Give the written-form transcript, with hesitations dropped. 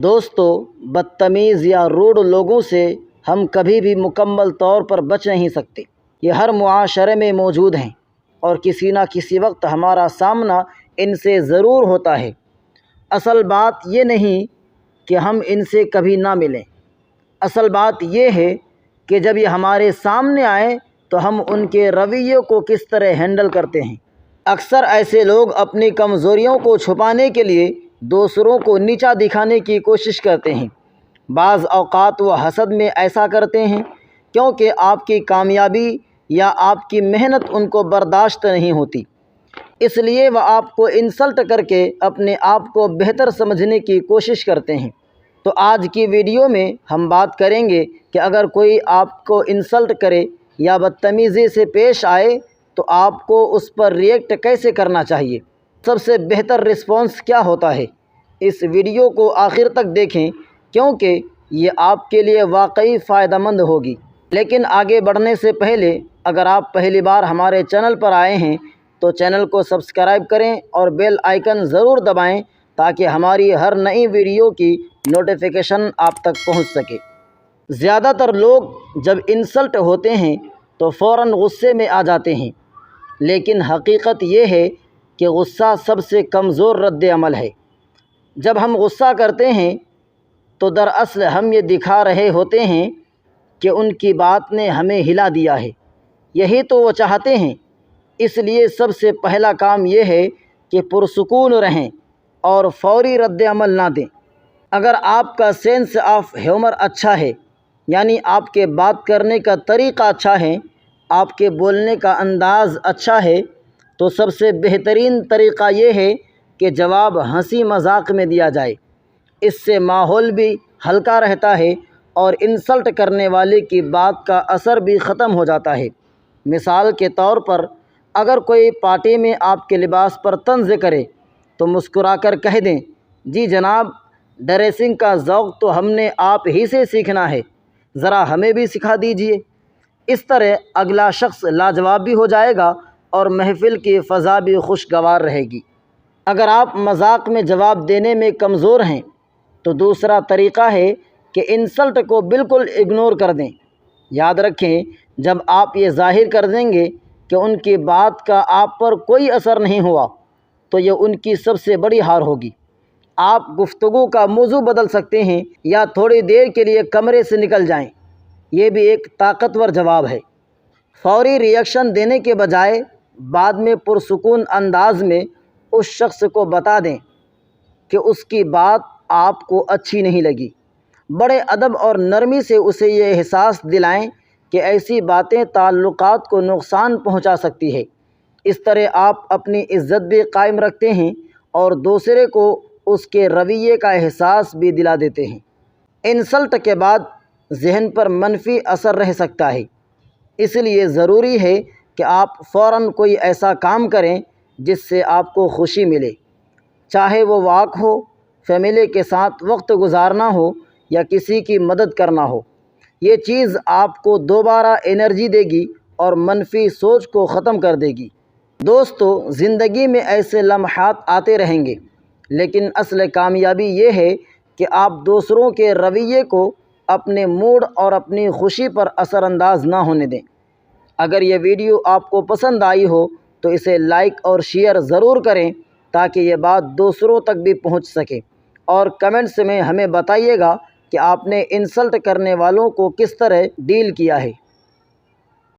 دوستو، بدتمیز یا روڈ لوگوں سے ہم کبھی بھی مکمل طور پر بچ نہیں سکتے۔ یہ ہر معاشرے میں موجود ہیں اور کسی نہ کسی وقت ہمارا سامنا ان سے ضرور ہوتا ہے۔ اصل بات یہ نہیں کہ ہم ان سے کبھی نہ ملیں، اصل بات یہ ہے کہ جب یہ ہمارے سامنے آئیں تو ہم ان کے رویے کو کس طرح ہینڈل کرتے ہیں۔ اکثر ایسے لوگ اپنی کمزوریوں کو چھپانے کے لیے دوسروں کو نیچا دکھانے کی کوشش کرتے ہیں۔ بعض اوقات وہ حسد میں ایسا کرتے ہیں کیونکہ آپ کی کامیابی یا آپ کی محنت ان کو برداشت نہیں ہوتی، اس لیے وہ آپ کو انسلٹ کر کے اپنے آپ کو بہتر سمجھنے کی کوشش کرتے ہیں۔ تو آج کی ویڈیو میں ہم بات کریں گے کہ اگر کوئی آپ کو انسلٹ کرے یا بدتمیزی سے پیش آئے تو آپ کو اس پر ریئیکٹ کیسے کرنا چاہیے، سب سے بہتر رسپانس کیا ہوتا ہے۔ اس ویڈیو کو آخر تک دیکھیں کیونکہ یہ آپ کے لیے واقعی فائدہ مند ہوگی۔ لیکن آگے بڑھنے سے پہلے اگر آپ پہلی بار ہمارے چینل پر آئے ہیں تو چینل کو سبسکرائب کریں اور بیل آئیکن ضرور دبائیں تاکہ ہماری ہر نئی ویڈیو کی نوٹیفیکیشن آپ تک پہنچ سکے۔ زیادہ تر لوگ جب انسلٹ ہوتے ہیں تو فوراً غصے میں آ جاتے ہیں، لیکن حقیقت یہ ہے کہ غصہ سب سے کمزور رد عمل ہے۔ جب ہم غصہ کرتے ہیں تو دراصل ہم یہ دکھا رہے ہوتے ہیں کہ ان کی بات نے ہمیں ہلا دیا ہے، یہی تو وہ چاہتے ہیں۔ اس لیے سب سے پہلا کام یہ ہے کہ پرسکون رہیں اور فوری رد عمل نہ دیں۔ اگر آپ کا سینس آف ہیومر اچھا ہے، یعنی آپ کے بات کرنے کا طریقہ اچھا ہے، آپ کے بولنے کا انداز اچھا ہے، تو سب سے بہترین طریقہ یہ ہے کہ جواب ہنسی مذاق میں دیا جائے۔ اس سے ماحول بھی ہلکا رہتا ہے اور انسلٹ کرنے والے کی بات کا اثر بھی ختم ہو جاتا ہے۔ مثال کے طور پر اگر کوئی پارٹی میں آپ کے لباس پر طنز کرے تو مسکرا کر کہہ دیں، جی جناب، ڈریسنگ کا ذوق تو ہم نے آپ ہی سے سیکھنا ہے، ذرا ہمیں بھی سکھا دیجئے۔ اس طرح اگلا شخص لاجواب بھی ہو جائے گا اور محفل کی فضا بھی خوشگوار رہے گی۔ اگر آپ مذاق میں جواب دینے میں کمزور ہیں تو دوسرا طریقہ ہے کہ انسلٹ کو بالکل اگنور کر دیں۔ یاد رکھیں، جب آپ یہ ظاہر کر دیں گے کہ ان کی بات کا آپ پر کوئی اثر نہیں ہوا تو یہ ان کی سب سے بڑی ہار ہوگی۔ آپ گفتگو کا موضوع بدل سکتے ہیں یا تھوڑی دیر کے لیے کمرے سے نکل جائیں، یہ بھی ایک طاقتور جواب ہے۔ فوری ری ایکشن دینے کے بجائے بعد میں پرسکون انداز میں اس شخص کو بتا دیں کہ اس کی بات آپ کو اچھی نہیں لگی۔ بڑے ادب اور نرمی سے اسے یہ احساس دلائیں کہ ایسی باتیں تعلقات کو نقصان پہنچا سکتی ہے۔ اس طرح آپ اپنی عزت بھی قائم رکھتے ہیں اور دوسرے کو اس کے رویے کا احساس بھی دلا دیتے ہیں۔ انسلٹ کے بعد ذہن پر منفی اثر رہ سکتا ہے، اس لیے ضروری ہے کہ آپ فوراً کوئی ایسا کام کریں جس سے آپ کو خوشی ملے، چاہے وہ واک ہو، فیملی کے ساتھ وقت گزارنا ہو یا کسی کی مدد کرنا ہو۔ یہ چیز آپ کو دوبارہ انرجی دے گی اور منفی سوچ کو ختم کر دے گی۔ دوستو، زندگی میں ایسے لمحات آتے رہیں گے، لیکن اصل کامیابی یہ ہے کہ آپ دوسروں کے رویے کو اپنے موڈ اور اپنی خوشی پر اثر انداز نہ ہونے دیں۔ اگر یہ ویڈیو آپ کو پسند آئی ہو تو اسے لائک اور شیئر ضرور کریں تاکہ یہ بات دوسروں تک بھی پہنچ سکے، اور کمنٹس میں ہمیں بتائیے گا کہ آپ نے انسلٹ کرنے والوں کو کس طرح ڈیل کیا ہے۔